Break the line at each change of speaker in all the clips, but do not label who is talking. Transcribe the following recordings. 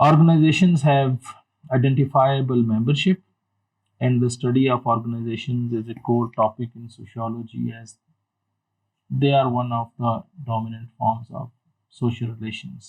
Organizations have identifiable membership, and the study of organizations is a core topic in sociology as they are one of the dominant forms of social relations.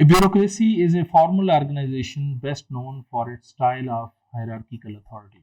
Bureaucracy is a formal organization best known for its style of hierarchical authority.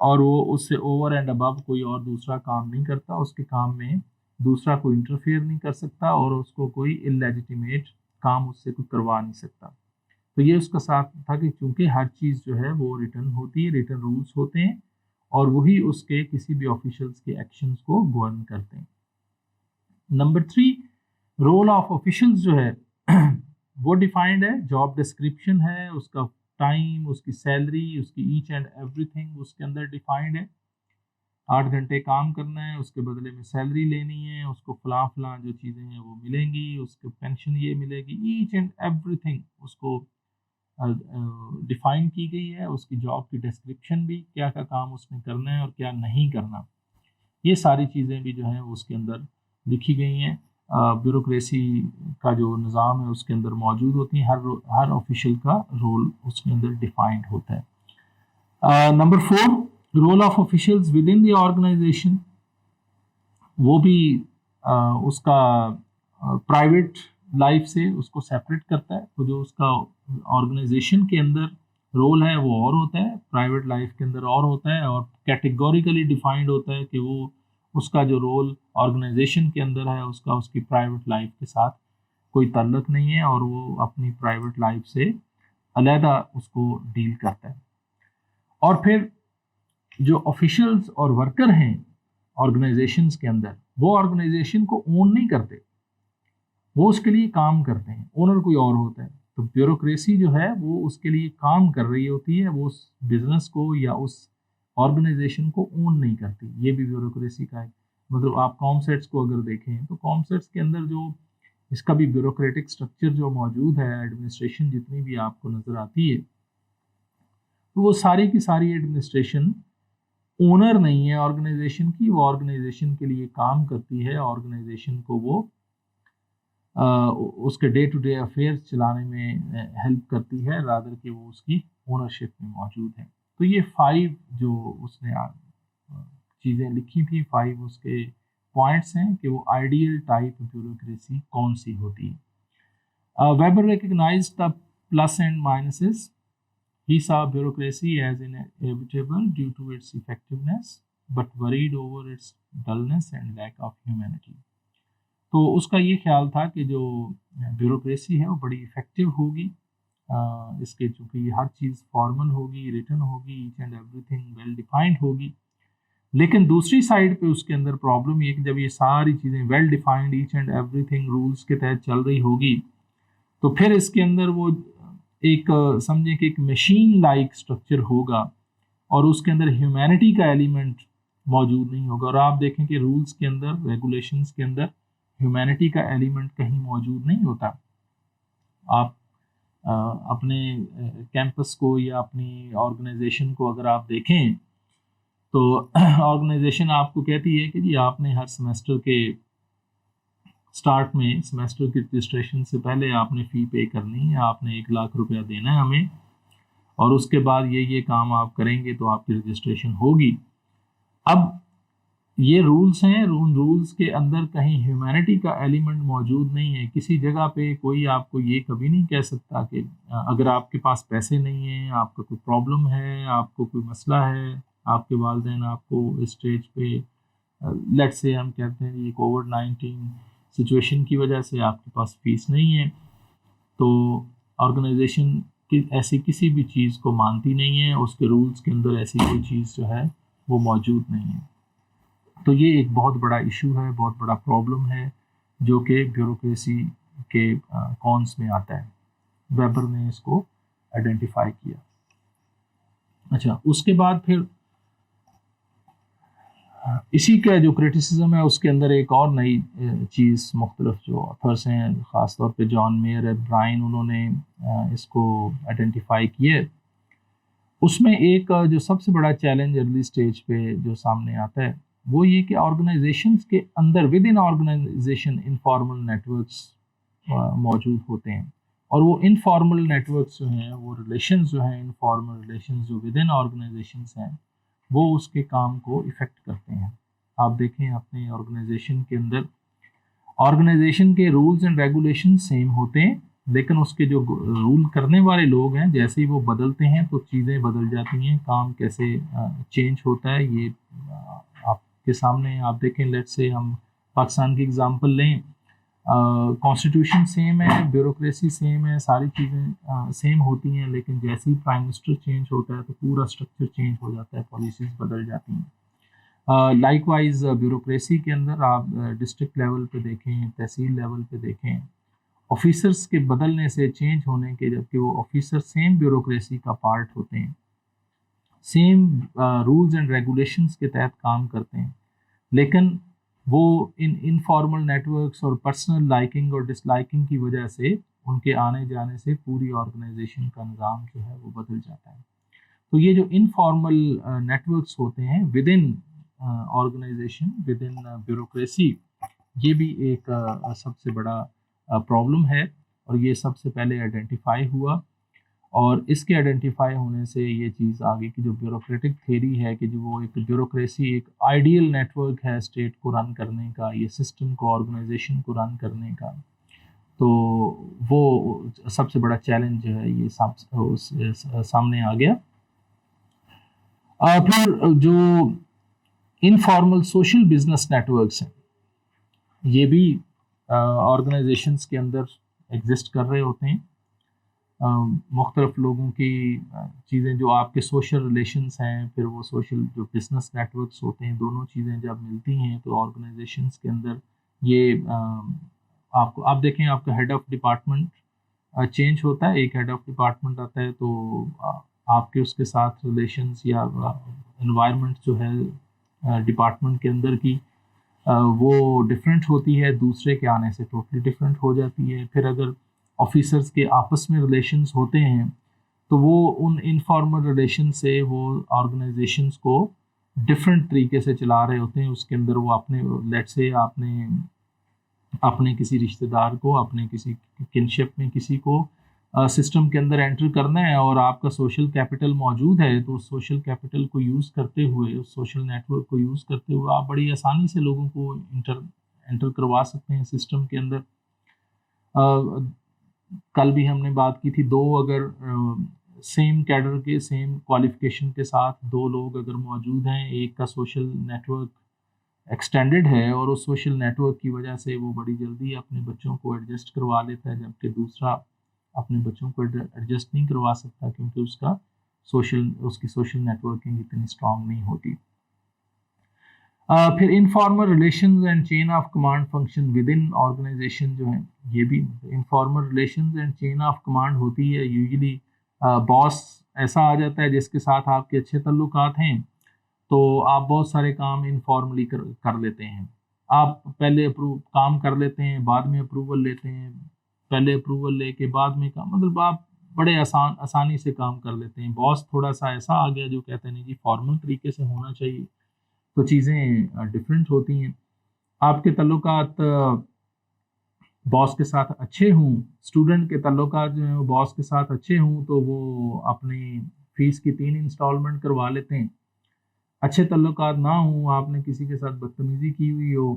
اور وہ اس سے over and above کوئی اور دوسرا کام نہیں کرتا، اس کے کام میں دوسرا کوئی انٹرفیئر نہیں کر سکتا اور اس کو کوئی اللیجیٹیمیٹ کام اس سے کوئی کروا نہیں سکتا. تو یہ اس کا ساتھ تھا کہ چونکہ ہر چیز جو ہے وہ ریٹن ہوتی ہے، ریٹن رولز ہوتے ہیں اور وہی اس کے کسی بھی آفیشلس کے ایکشنز کو گورن کرتے ہیں. نمبر 3، رول آف آفیشلز جو ہے وہ ڈیفائنڈ ہے، جاب ڈسکرپشن ہے، اس کا ٹائم، اس کی سیلری، اس کی ایچ اینڈ ایوری تھنگ اس کے اندر ڈیفائنڈ ہے. 8 گھنٹے کام کرنا ہے، اس کے بدلے میں سیلری لینی ہے، اس کو فلاں فلاں جو چیزیں ہیں وہ ملیں گی، اس کو پینشن یہ ملے گی، ایچ اینڈ ایوری تھنگ اس کو ڈیفائن کی گئی ہے. اس کی جاب کی ڈسکرپشن بھی، کیا کیا کام اس نے کرنا ہے اور کیا نہیں کرنا، یہ ساری چیزیں بھی جو ہیں اس کے اندر لکھی گئی ہیں. بیوروکریسی کا جو نظام ہے اس کے اندر موجود ہوتی ہیں، ہر آفیشل کا رول اس کے اندر ڈیفائنڈ ہوتا ہے. Number 4، rule of officials within the organisation, وہ بھی اس کا پرائیویٹ لائف سے اس کو سیپریٹ کرتا ہے. تو جو اس کا آرگنائزیشن کے اندر رول ہے وہ اور ہوتا ہے، پرائیویٹ لائف کے اندر اور ہوتا ہے، اور کیٹیگوریکلی ڈیفائنڈ ہوتا ہے کہ وہ اس کا جو رول آرگنائزیشن کے اندر ہے اس کی پرائیویٹ لائف کے ساتھ کوئی تعلق نہیں ہے اور وہ اپنی پرائیویٹ لائف سے علیحدہ اس کو ڈیل کرتا ہے. اور پھر جو آفیشلز اور ورکر ہیں آرگنائزیشنز کے اندر، وہ آرگنائزیشن کو اون نہیں کرتے، وہ اس کے لیے کام کرتے ہیں، اونر کوئی اور ہوتا ہے. تو بیوروکریسی جو ہے وہ اس کے لیے کام کر رہی ہوتی ہے، وہ اس بزنس کو یا اس آرگنائزیشن کو اون نہیں کرتی. یہ بھی بیوروکریسی کا ہے. مطلب آپ کامسیٹس کو اگر دیکھیں تو کامسیٹس کے اندر جو اس کا بھی بیوروکریٹک سٹرکچر جو موجود ہے، ایڈمنسٹریشن جتنی بھی آپ کو نظر آتی ہے، تو وہ ساری کی ساری ایڈمنسٹریشن اونر نہیں ہے آرگنائزیشن کی، وہ آرگنائزیشن کے لیے کام کرتی ہے، آرگنائزیشن کو وہ اس کے ڈے ٹو ڈے افیئرس چلانے میں ہیلپ کرتی ہے، رادر کہ وہ اس کی اونرشپ میں موجود ہے. تو یہ 5 جو اس نے چیزیں لکھی تھی، 5 اس کے پوائنٹس ہیں کہ وہ آئیڈیل ٹائپ بیوروکریسی کون سی ہوتی ہے. Weber recognised the plus and minuses. He saw bureaucracy as inevitable due to its effectiveness, but worried over its dullness and lack of humanity. تو اس کا یہ خیال تھا کہ جو بیوروکریسی ہے وہ بڑی افیکٹو ہوگی، اس کے چونکہ ہر چیز فارمل ہوگی، ریٹن ہوگی، each and everything well defined ہوگی. لیکن دوسری سائڈ پہ اس کے اندر پرابلم یہ کہ جب یہ ساری چیزیں well defined, each and everything rules کے تحت چل رہی ہوگی، تو پھر اس کے اندر وہ ایک سمجھیں کہ ایک مشین لائک سٹرکچر ہوگا اور اس کے اندر ہیومینٹی کا ایلیمنٹ موجود نہیں ہوگا. اور آپ دیکھیں کہ رولز کے اندر، ریگولیشنز کے اندر ہیومینٹی کا ایلیمنٹ کہیں موجود نہیں ہوتا. آپ اپنے کیمپس کو یا اپنی آرگنائزیشن کو اگر آپ دیکھیں تو آرگنائزیشن آپ کو کہتی ہے کہ جی آپ نے ہر سیمسٹر کے سٹارٹ میں، سیمسٹر کی رجسٹریشن سے پہلے آپ نے فی پے کرنی ہے، آپ نے 1 لاکھ روپیہ دینا ہے ہمیں، اور اس کے بعد یہ کام آپ کریں گے تو آپ کی رجسٹریشن ہوگی. اب یہ رولز ہیں، ان رولز کے اندر کہیں ہیومینٹی کا ایلیمنٹ موجود نہیں ہے. کسی جگہ پہ کوئی آپ کو یہ کبھی نہیں کہہ سکتا کہ اگر آپ کے پاس پیسے نہیں ہیں، آپ کا کوئی پرابلم ہے، آپ کو کوئی مسئلہ ہے، آپ کے والدین آپ کو اسٹیج پہ لیٹ سے ہم کہتے ہیں یہ کووڈ-19 سچویشن کی وجہ سے آپ کے پاس فیس نہیں ہے، تو آرگنائزیشن کی ایسی کسی بھی چیز کو مانتی نہیں ہے، اس کے رولز کے اندر ایسی کوئی چیز جو ہے وہ موجود نہیں ہے. تو یہ ایک بہت بڑا ایشو ہے، بہت بڑا پرابلم ہے جو کہ بیوروکریسی کے کونس میں آتا ہے. ویبر نے اس کو آئیڈینٹیفائی کیا. اچھا، اس کے بعد پھر اسی کا جو کرٹیسزم ہے اس کے اندر ایک اور نئی چیز، مختلف جو آتھرس ہیں، خاص طور پہ جان میئر، برائن، انہوں نے اس کو آئیڈینٹیفائی کیا. اس میں ایک جو سب سے بڑا چیلنج ارلی سٹیج پہ جو سامنے آتا ہے وہ یہ کہ آرگنائزیشنز کے اندر within organisation informal networks موجود ہوتے ہیں، اور وہ انفارمل نیٹورکس جو ہیں، وہ ریلیشنز جو ہیں، انفارمل ریلیشنز جو ود ان آرگنائزیشنز ہیں، وہ اس کے کام کو افیکٹ کرتے ہیں. آپ دیکھیں اپنے آرگنائزیشن کے اندر، آرگنائزیشن کے رولز اینڈ ریگولیشن سیم ہوتے ہیں لیکن اس کے جو رول کرنے والے لوگ ہیں جیسے ہی وہ بدلتے ہیں تو چیزیں بدل جاتی ہیں، کام کیسے چینج ہوتا ہے یہ آپ کے سامنے آپ دیکھیں. لیٹ سے ہم پاکستان کی اگزامپل لیں، کانسٹیٹیوشن سیم ہے، بیوروکریسی سیم ہے، ساری چیزیں سیم ہوتی ہیں، لیکن جیسے ہی پرائم منسٹر چینج ہوتا ہے تو پورا اسٹرکچر چینج ہو جاتا ہے، پالیسیز بدل جاتی ہیں. لائک وائز بیوروکریسی کے اندر آپ ڈسٹرکٹ لیول پہ دیکھیں، تحصیل لیول پہ دیکھیں، آفیسرس کے بدلنے سے چینج ہونے کے، جبکہ وہ آفیسر سیم بیوروکریسی کا پارٹ ہوتے ہیں، سیم رولز اینڈ ریگولیشنز کے تحت کام کرتے ہیں، لیکن وہ انفارمل نیٹ ورکس اور پرسنل لائکنگ اور ڈس لائکنگ کی وجہ سے ان کے آنے جانے سے پوری آرگنائزیشن کا نظام جو ہے وہ بدل جاتا ہے. تو یہ جو انفارمل نیٹ ورکس ہوتے ہیں within organization, within bureaucracy, یہ بھی ایک سب سے بڑا پرابلم ہے، اور یہ سب سے پہلے آئیڈینٹیفائی ہوا، اور اس کے آئیڈینٹیفائی ہونے سے یہ چیز آگے کی جو بیوروکریٹک تھیری ہے کہ جو وہ ایک بیوروکریسی ایک آئیڈیل نیٹ ورک ہے اسٹیٹ کو رن کرنے کا، یہ سسٹم کو، آرگنائزیشن کو رن کرنے کا، تو وہ سب سے بڑا چیلنج جو ہے یہ سامنے آ گیا. پھر جو informal social business networks ہیں یہ بھی آرگنائزیشنس کے اندر ایگزسٹ کر رہے ہوتے ہیں. مختلف لوگوں کی چیزیں جو آپ کے سوشل ریلیشنس ہیں، پھر وہ سوشل جو بزنس نیٹ ورکس ہوتے ہیں، دونوں چیزیں جب ملتی ہیں تو آرگنائزیشنس کے اندر یہ آپ دیکھیں آپ کا ہیڈ آف ڈپارٹمنٹ چینج ہوتا ہے، ایک ہیڈ آف ڈپارٹمنٹ آتا ہے تو آپ کے اس کے ساتھ ریلیشنس یا انوائرمنٹ جو ہے ڈپارٹمنٹ کے اندر کی وہ ڈفرینٹ ہوتی ہے، دوسرے کے آنے سے ٹوٹلی ڈفرینٹ ہو جاتی ہے. پھر اگر آفیسرس کے آپس میں ریلیشنز ہوتے ہیں تو وہ ان انفارمل ریلیشن سے وہ آرگنائزیشنس کو ڈفرینٹ طریقے سے چلا رہے ہوتے ہیں. اس کے اندر وہ اپنے لیٹ سے آپ نے اپنے کسی رشتہ دار کو، اپنے کسی کنشپ میں کسی کو سسٹم کے اندر انٹر کرنا ہے اور آپ کا سوشل کیپٹل موجود ہے، تو اس سوشل کیپٹل کو یوز کرتے ہوئے، اس سوشل نیٹ ورک کو یوز کرتے ہوئے آپ بڑی آسانی سے لوگوں کو انٹر کروا سکتے ہیں سسٹم کے اندر. کل بھی ہم نے بات کی تھی، دو اگر سیم کیڈر کے سیم کوالیفیکیشن کے ساتھ دو لوگ اگر موجود ہیں، ایک کا سوشل نیٹ ورک ایکسٹینڈڈ ہے اور اس سوشل نیٹ ورک کی وجہ سے وہ بڑی جلدی اپنے بچوں کو ایڈجسٹ کروا لیتا ہے، جبکہ دوسرا اپنے بچوں کو ایڈجسٹ نہیں کروا سکتا کیونکہ اس کی سوشل نیٹ ورکنگ اتنی اسٹرانگ نہیں ہوتی. پھر informal relations and chain of command function within organization جو ہیں، یہ بھی informal relations and chain of command ہوتی ہے. یوزلی باس ایسا آ جاتا ہے جس کے ساتھ آپ کے اچھے تعلقات ہیں، تو آپ بہت سارے کام انفارملی کر لیتے ہیں. آپ پہلے کام کر لیتے ہیں، بعد میں اپروول لیتے ہیں، پہلے اپروول لے کے بعد میں کام، مطلب آپ بڑے آسانی سے کام کر لیتے ہیں. باس تھوڑا سا ایسا آ گیا جو کہتے ہیں نہیں جی فارمل طریقے سے ہونا چاہیے، تو چیزیں ڈفرینٹ ہوتی ہیں. آپ کے تعلقات باس کے ساتھ اچھے ہوں، اسٹوڈنٹ کے تعلقات جو ہیں وہ باس کے ساتھ اچھے ہوں تو وہ اپنی فیس کی 3 انسٹالمنٹ کروا لیتے ہیں. اچھے تعلقات نہ ہوں، آپ نے کسی کے ساتھ بدتمیزی کی ہوئی ہو،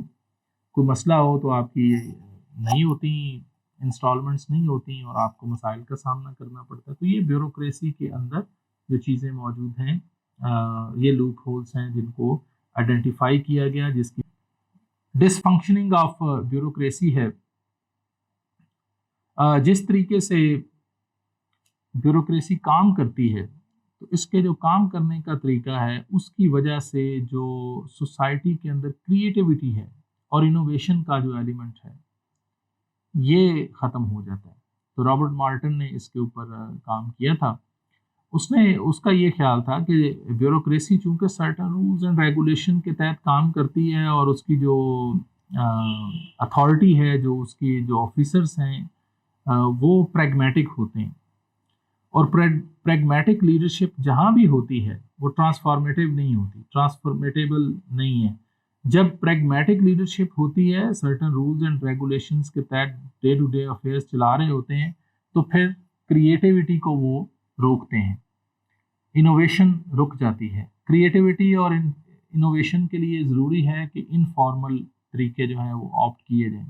کوئی مسئلہ ہو، تو آپ کی نہیں ہوتی انسٹالمنٹس نہیں ہوتی اور آپ کو مسائل کا سامنا کرنا پڑتا ہے. تو یہ بیوروکریسی کے اندر جو چیزیں موجود ہیں، یہ لوپ ہولز ہیں جن کو آئیڈینٹیفائی کیا گیا، جس کی ڈس فنکشننگ آف بیوروکریسی ہے. جس طریقے سے بیوروکریسی کام کرتی ہے تو اس کے جو کام کرنے کا طریقہ ہے اس کی وجہ سے جو سوسائٹی کے اندر کریٹیوٹی ہے اور انوویشن کا جو ایلیمنٹ ہے یہ ختم ہو جاتا ہے. تو رابرٹ مارٹن نے اس کے اوپر کام کیا تھا. اس کا یہ خیال تھا کہ بیوروکریسی چونکہ سرٹن رولز اینڈ ریگولیشن کے تحت کام کرتی ہے اور اس کی جو اتھارٹی ہے، جو اس کی جو آفیسرس ہیں وہ پریگمیٹک ہوتے ہیں، اور پریگمیٹک لیڈرشپ جہاں بھی ہوتی ہے وہ ٹرانسفارمیٹیو نہیں ہوتی، ٹرانسفارمیٹیبل نہیں ہے. جب پریگمیٹک لیڈرشپ ہوتی ہے، سرٹن رولز اینڈ ریگولیشنز کے تحت ڈے ٹو ڈے افیئرس چلا رہے ہوتے ہیں، تو پھر کریٹیوٹی کو وہ روکتے ہیں، انوویشن رک جاتی ہے. کریٹیوٹی اور انوویشن کے لیے ضروری ہے کہ انفارمل طریقے جو ہیں وہ آپٹ کیے جائیں.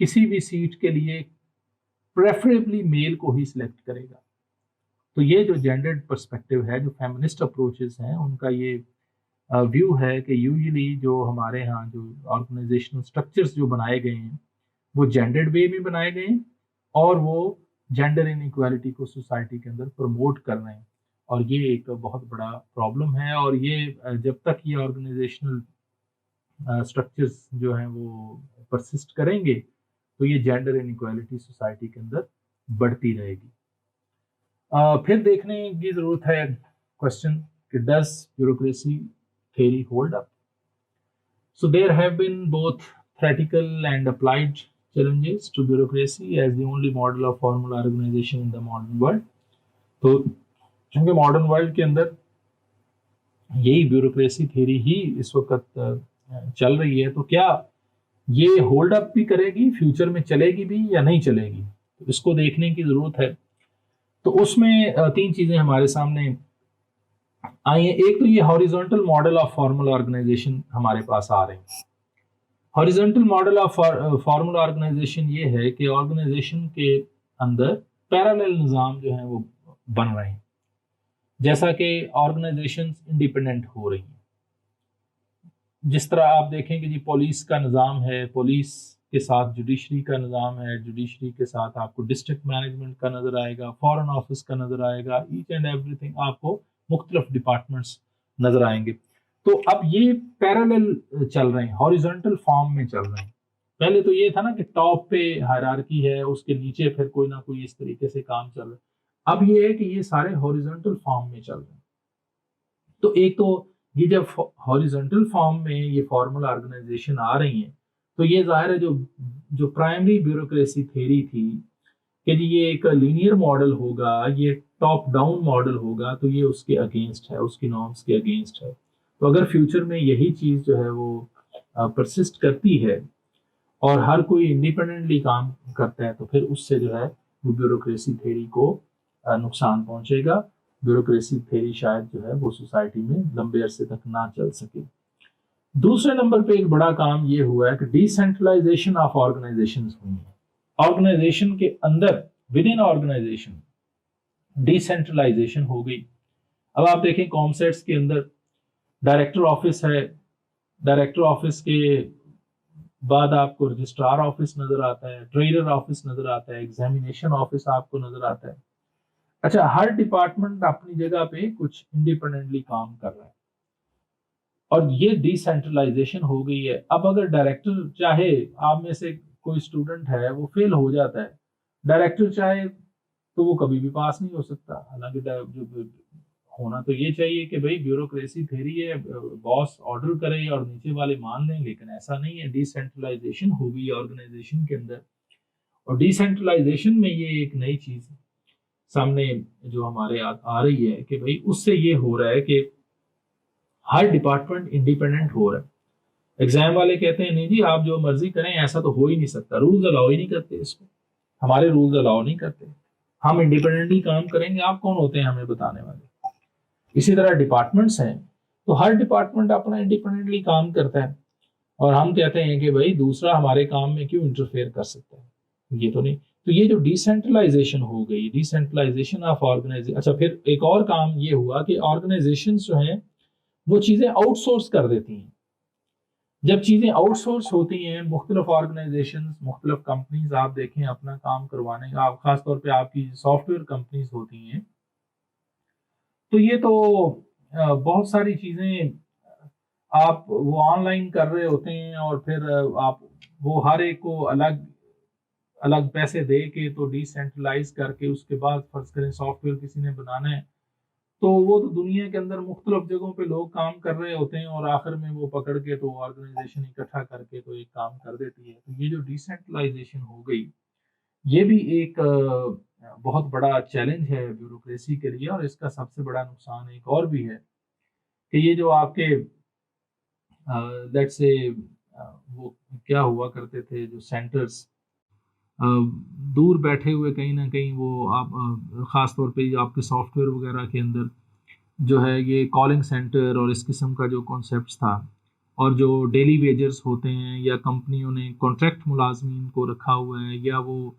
کسی بھی سیٹ کے لیے پریفریبلی میل کو ہی سلیکٹ کرے گا. تو یہ جو جینڈرڈ پرسپیکٹو ہے، جو فیمنسٹ اپروچز ہیں، ان کا یہ ویو ہے کہ یوزلی جو ہمارے ہاں جو آرگنائزیشنل اسٹرکچرز جو بنائے گئے ہیں وہ جینڈرڈ وے میں بنائے گئے ہیں، اور وہ جینڈر ان ایکویلٹی کو سوسائٹی کے اندر پروموٹ کر رہے ہیں. اور یہ ایک بہت بڑا پرابلم ہے، اور یہ جب تک یہ آرگنائزیشنل اسٹرکچرز جو ہیں وہ پرسسٹ کریں گے تو یہ جینڈر ان ایکویلٹی سوسائٹی کے اندر بڑھتی رہے گی. پھر دیکھنے کی ضرورت ہے کوشچن کہ does bureaucracy theory hold up? So there have been both theoretical and applied challenges to bureaucracy as the only model of formal organization in the modern world. تو چونکہ ماڈرن ورلڈ کے اندر یہی بیوروکریسی تھیوری ہی اس وقت چل رہی ہے، تو کیا یہ ہولڈ اپ بھی کرے گی، فیوچر میں چلے گی بھی یا نہیں چلے گی، تو اس کو دیکھنے کی ضرورت ہے. تو اس میں تین چیزیں ہمارے سامنے آئی ہیں. ایک تو یہ horizontal model of formal organization ہمارے پاس آ رہے ہیں. Horizontal model of formal organization یہ ہے کہ آرگنائزیشن کے اندر پیرالل نظام جو ہیں وہ بن رہے ہیں، جیسا کہ آرگنائزیشنز انڈیپینڈنٹ ہو رہی ہیں. جس طرح آپ دیکھیں کہ جی پولیس کا نظام ہے، پولیس کے ساتھ جوڈیشری کا نظام ہے، جوڈیشری کے ساتھ آپ کو ڈسٹرکٹ مینجمنٹ کا نظر آئے گا، فارن آفس کا نظر آئے گا، ایچ اینڈ ایوری تھنگ آپ کو مختلف ڈپارٹمنٹس نظر آئیں گے. تو اب یہ پیرالل چل رہے ہیں، ہاریزونٹل فارم میں چل رہے ہیں. پہلے تو یہ تھا نا کہ ٹاپ پہ ہائرارکی ہے، اس کے نیچے پھر کوئی نہ کوئی اس طریقے سے کام چل رہا ہے. اب یہ ہے کہ یہ سارے ہاریزونٹل فارم میں چل رہے ہیں. تو ایک تو یہ جب ہاریزونٹل فارم میں یہ فارمل آرگنائزیشن آ رہی ہیں تو یہ ظاہر ہے جو پرائمری بیوروکریسی تھیوری تھی کہ جی یہ ایک لینئر ماڈل ہوگا، یہ ٹاپ ڈاؤن ماڈل ہوگا، تو یہ اس کے اگینسٹ ہے، اس کی نارمس کے اگینسٹ ہے. تو اگر فیوچر میں یہی چیز جو ہے وہ پرسسٹ کرتی ہے اور ہر کوئی انڈیپینڈنٹلی کام کرتا ہے تو پھر اس سے جو ہے وہ بیوروکریسی تھیوری کو نقصان پہنچے گا. بیوروکریسی تھیوری شاید جو ہے وہ سوسائٹی میں لمبے عرصے تک نہ چل سکے. دوسرے نمبر پہ ایک بڑا کام یہ ہوا ہے کہ ڈی سینٹرلائزیشن آف آرگنائزیشنز ہوئی ہیں. آرگنائزیشن کے اندر within organisation decentralisation ہو گئی. اب آپ دیکھیں کامسیٹس کے اندر ڈائریکٹر آفس ہے، ڈائریکٹر آفس کے بعد آپ کو رجسٹرار آفس نظر آتا ہے، ٹریڈر آفس نظر آتا ہے، ایگزامینیشن آفس آپ کو نظر آتا ہے. اچھا، ہر ڈپارٹمنٹ اپنی جگہ پہ کچھ انڈیپینڈنٹلی کام کر رہا ہے اور یہ ڈی سینٹرلائزیشن ہو گئی ہے. اب اگر ڈائریکٹر چاہے، آپ میں سے کوئی اسٹوڈنٹ ہے وہ فیل ہو جاتا ہے، ڈائریکٹر چاہے تو وہ کبھی بھی پاس نہیں ہو سکتا. حالانکہ ہونا تو یہ چاہیے کہ بھائی بیوروکریسی تھیوری ہے، باس آرڈر کرے اور نیچے والے مان لیں، لیکن ایسا نہیں ہے. ڈی سینٹرلائزیشن ہو گئی آرگنائزیشن کے اندر، اور ڈی سینٹرلائزیشن میں یہ ایک نئی چیز سامنے جو ہمارے آ رہی ہے کہ بھائی اس سے یہ ہو رہا ہے کہ ہر ڈپارٹمنٹ انڈیپینڈنٹ ہو رہا ہے. ایگزام والے کہتے ہیں نہیں جی آپ جو مرضی کریں، ایسا تو ہو ہی نہیں سکتا، رولز الاؤ ہی نہیں کرتے اس کو، ہمارے رولز الاؤ نہیں کرتے، ہم انڈیپینڈنٹلی کام کریں گے. آپ کون ہوتے ہیں ہمیں بتانے والے؟ اسی طرح ڈپارٹمنٹس ہیں تو ہر ڈپارٹمنٹ اپنا انڈیپینڈنٹلی کام کرتا ہے، اور ہم کہتے ہیں کہ بھائی دوسرا ہمارے کام میں کیوں انٹرفیئر کر سکتا ہے؟ یہ تو نہیں. تو یہ جو ڈی سینٹرلائزیشن ہو گئی، ڈی سینٹرلائزیشن آف آرگنائزیشن. اچھا، پھر ایک اور کام یہ ہوا کہ آرگنائزیشنز جو ہیں وہ چیزیں آؤٹ سورس کر دیتی ہیں. جب چیزیں آؤٹ سورس ہوتی ہیں، مختلف آرگنائزیشنز، مختلف کمپنیز آپ دیکھیں اپنا کام کروانے کا، خاص طور پہ آپ کی سافٹ ویئر کمپنیز ہوتی ہیں، تو یہ تو بہت ساری چیزیں آپ وہ آن لائن کر رہے ہوتے ہیں، اور پھر آپ وہ ہر ایک کو الگ الگ پیسے دے کے تو ڈی سینٹرلائز کر کے اس کے بعد فرض کریں سافٹ ویئر کسی نے بنانا ہے تو وہ تو دنیا کے اندر مختلف جگہوں پہ لوگ کام کر رہے ہوتے ہیں، اور آخر میں وہ پکڑ کے تو آرگنائزیشن اکٹھا کر کے تو ایک کام کر دیتی ہے. تو یہ جو ڈی سینٹرلائزیشن ہو گئی یہ بھی ایک بہت بڑا چیلنج ہے بیوروکریسی کے لیے. اور اس کا سب سے بڑا نقصان ایک اور بھی ہے کہ یہ جو آپ کے لیٹس سے وہ کیا ہوا کرتے تھے جو سینٹرز دور بیٹھے ہوئے کہیں نہ کہیں، وہ آپ خاص طور پہ آپ کے سافٹ ویئر وغیرہ کے اندر جو ہے یہ کالنگ سینٹر اور اس قسم کا جو کانسیپٹس تھا، اور جو ڈیلی ویجرز ہوتے ہیں یا کمپنیوں نے کانٹریکٹ ملازمین کو رکھا ہوا ہے یا وہ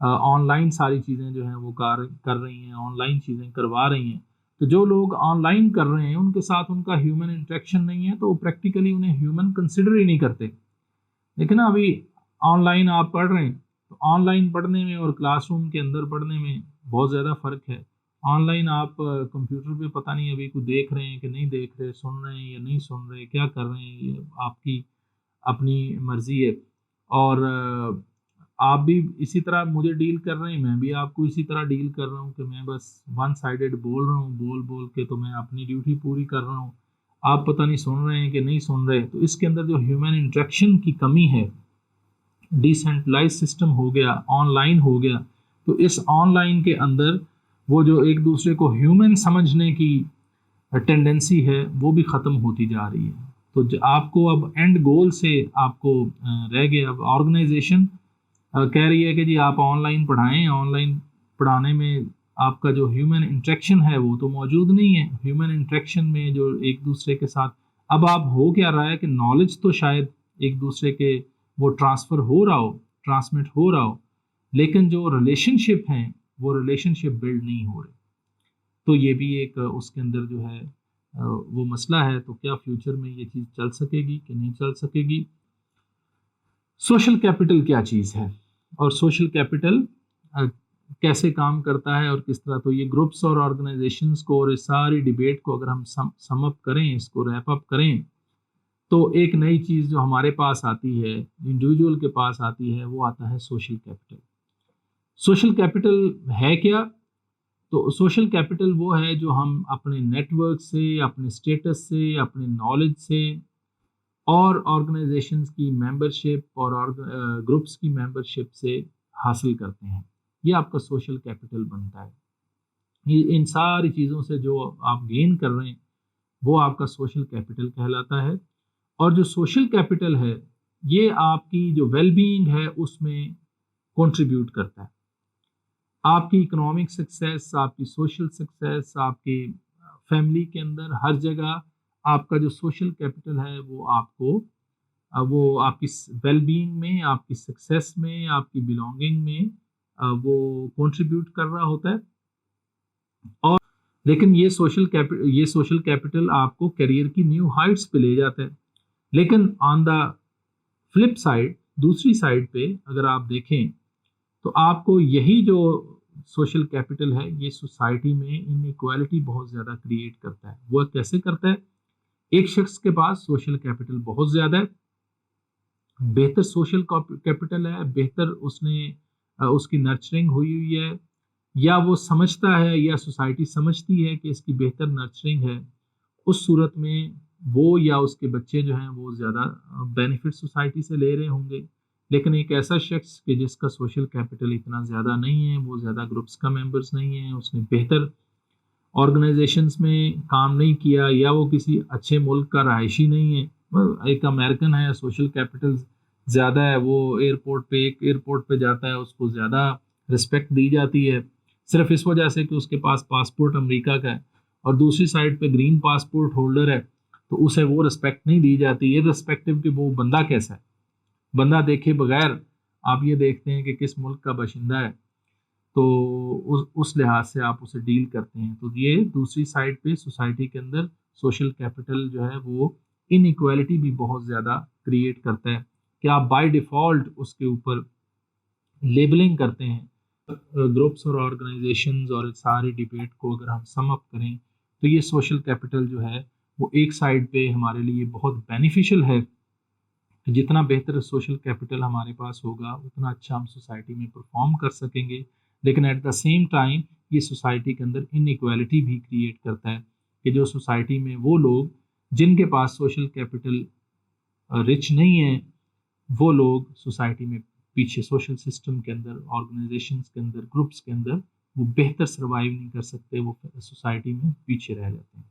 آن لائن ساری چیزیں جو ہیں وہ کر رہی ہیں، آن لائن چیزیں کروا رہی ہیں، تو جو لوگ آن لائن کر رہے ہیں ان کے ساتھ ان کا ہیومن انٹریکشن نہیں ہے، تو وہ پریکٹیکلی انہیں ہیومن کنسیڈر ہی نہیں کرتے. لیکن ابھی آن لائن آپ پڑھ رہے ہیں تو آن لائن پڑھنے میں اور کلاس روم کے اندر پڑھنے میں بہت زیادہ فرق ہے. آن لائن آپ کمپیوٹر پہ پتہ نہیں ابھی کوئی دیکھ رہے ہیں کہ نہیں دیکھ رہے، سن رہے ہیں یا نہیں سن رہے، کیا کر رہے ہیں، یہ آپ کی اپنی مرضی ہے. اور آپ بھی اسی طرح مجھے ڈیل کر رہے ہیں، میں بھی آپ کو اسی طرح ڈیل کر رہا ہوں کہ میں بس ون سائیڈڈ بول رہا ہوں، بول بول کے تو میں اپنی ڈیوٹی پوری کر رہا ہوں، آپ پتہ نہیں سن رہے ہیں کہ نہیں سن رہے. تو اس کے اندر جو ہیومن انٹریکشن کی کمی ہے، ڈیسینٹرلائز سسٹم ہو گیا، آن لائن ہو گیا، تو اس آن لائن کے اندر وہ جو ایک دوسرے کو ہیومن سمجھنے کی ٹینڈنسی ہے وہ بھی ختم ہوتی جا رہی ہے. تو آپ کو اب اینڈ گول سے آپ کو رہ گیا. اب آرگنائزیشن کہہ رہی ہے کہ جی آپ آن لائن پڑھائیں، آن لائن پڑھانے میں آپ کا جو ہیومن انٹریکشن ہے وہ تو موجود نہیں ہے. ہیومن انٹریکشن میں جو ایک دوسرے کے ساتھ اب آپ ہو کیا رہا ہے کہ نالج تو شاید ایک دوسرے کے وہ ٹرانسفر ہو رہا ہو، ٹرانسمٹ ہو رہا ہو، لیکن جو ریلیشن شپ ہیں وہ ریلیشن شپ بلڈ نہیں ہو رہے. تو یہ بھی ایک اس کے اندر جو ہے وہ مسئلہ ہے. تو کیا فیوچر میں یہ چیز چل سکے گی کہ نہیں چل سکے گی؟ سوشل کیپٹل کیا چیز ہے اور سوشل کیپٹل کیسے کام کرتا ہے اور کس طرح؟ تو یہ گروپس اور آرگنائزیشنز کو اور اس ساری ڈیبیٹ کو اگر ہم سم اپ کریں، اس کو ریپ اپ کریں، تو ایک نئی چیز جو ہمارے پاس آتی ہے، انڈیویجول کے پاس آتی ہے، وہ آتا ہے سوشل کیپٹل. سوشل کیپٹل ہے کیا؟ تو سوشل کیپٹل وہ ہے جو ہم اپنے نیٹ ورک سے، اپنے اسٹیٹس سے، اپنے نالج سے اور آرگنائزیشنز کی ممبرشپ اور گروپس کی ممبرشپ سے حاصل کرتے ہیں. یہ آپ کا سوشل کیپٹل بنتا ہے. یہ ان ساری چیزوں سے جو آپ گین کر رہے ہیں وہ آپ کا سوشل کیپٹل کہلاتا ہے. اور جو سوشل کیپٹل ہے یہ آپ کی جو ویل بینگ ہے اس میں کنٹریبیوٹ کرتا ہے. آپ کی اکنامک سکسیس، آپ کی سوشل سکسیس، آپ کی فیملی کے اندر ہر جگہ آپ کا جو سوشل کیپٹل ہے وہ آپ کی ویل بینگ میں، آپ کی سکسیس میں، آپ کی بلانگنگ میں وہ کنٹریبیوٹ کر رہا ہوتا ہے. اور لیکن یہ سوشل کیپٹل آپ کو کیریئر کی نیو ہائٹس پہ لے جاتا ہے. لیکن آن دا فلپ سائڈ، دوسری سائڈ پہ اگر آپ دیکھیں تو آپ کو یہی جو سوشل کیپٹل ہے یہ سوسائٹی میں ان ایکوالٹی بہت زیادہ کریٹ کرتا ہے. وہ کیسے کرتا ہے؟ ایک شخص کے پاس سوشل کیپٹل بہت زیادہ ہے، بہتر سوشل کیپٹل ہے، بہتر اس کی نرچرنگ ہوئی ہے، یا وہ سمجھتا ہے یا سوسائٹی سمجھتی ہے کہ اس کی بہتر نرچرنگ ہے، اس صورت میں وہ یا اس کے بچے جو ہیں وہ زیادہ بینیفٹ سوسائٹی سے لے رہے ہوں گے. لیکن ایک ایسا شخص کہ جس کا سوشل کیپٹل اتنا زیادہ نہیں ہے، وہ زیادہ گروپس کا ممبرس نہیں ہیں، اس نے بہتر آرگنائزیشنز میں کام نہیں کیا، یا وہ کسی اچھے ملک کا رہائشی نہیں ہے. ایک امریکن ہے، سوشل کیپٹل زیادہ ہے، وہ ایئرپورٹ پہ جاتا ہے، اس کو زیادہ رسپیکٹ دی جاتی ہے صرف اس وجہ سے کہ اس کے پاس پاسپورٹ امریکہ کا ہے. اور دوسری سائڈ پہ گرین پاسپورٹ ہولڈر ہے تو اسے وہ رسپیکٹ نہیں دی جاتی، یہ رسپیکٹو کہ وہ بندہ کیسا ہے. بندہ دیکھے بغیر آپ یہ دیکھتے ہیں کہ کس ملک کا باشندہ ہے، تو اس لحاظ سے آپ اسے ڈیل کرتے ہیں. تو یہ دوسری سائڈ پہ سوسائٹی کے اندر سوشل کیپٹل جو ہے وہ ان ایکوالٹی بھی بہت زیادہ کریٹ کرتا ہے کہ آپ بائی ڈیفالٹ اس کے اوپر لیبلنگ کرتے ہیں. گروپس اور آرگنائزیشنز اور ساری ڈیبیٹ کو اگر ہم سم اپ کریں تو یہ سوشل کیپٹل جو ہے وہ ایک سائڈ پہ ہمارے لیے بہت بینیفیشل ہے. جتنا بہتر سوشل کیپٹل ہمارے پاس ہوگا اتنا اچھا ہم سوسائٹی میں پرفارم کر سکیں گے. لیکن ایٹ دا سیم ٹائم یہ سوسائٹی کے اندر ان ایکوالٹی بھی کریٹ کرتا ہے کہ جو سوسائٹی میں وہ لوگ جن کے پاس سوشل کیپٹل رچ نہیں ہیں، وہ لوگ سوسائٹی میں پیچھے، سوشل سسٹم کے اندر، آرگنائزیشنز کے اندر، گروپس کے اندر وہ بہتر سروائیو نہیں کر سکتے، وہ سوسائٹی میں پیچھے رہ جاتے ہیں.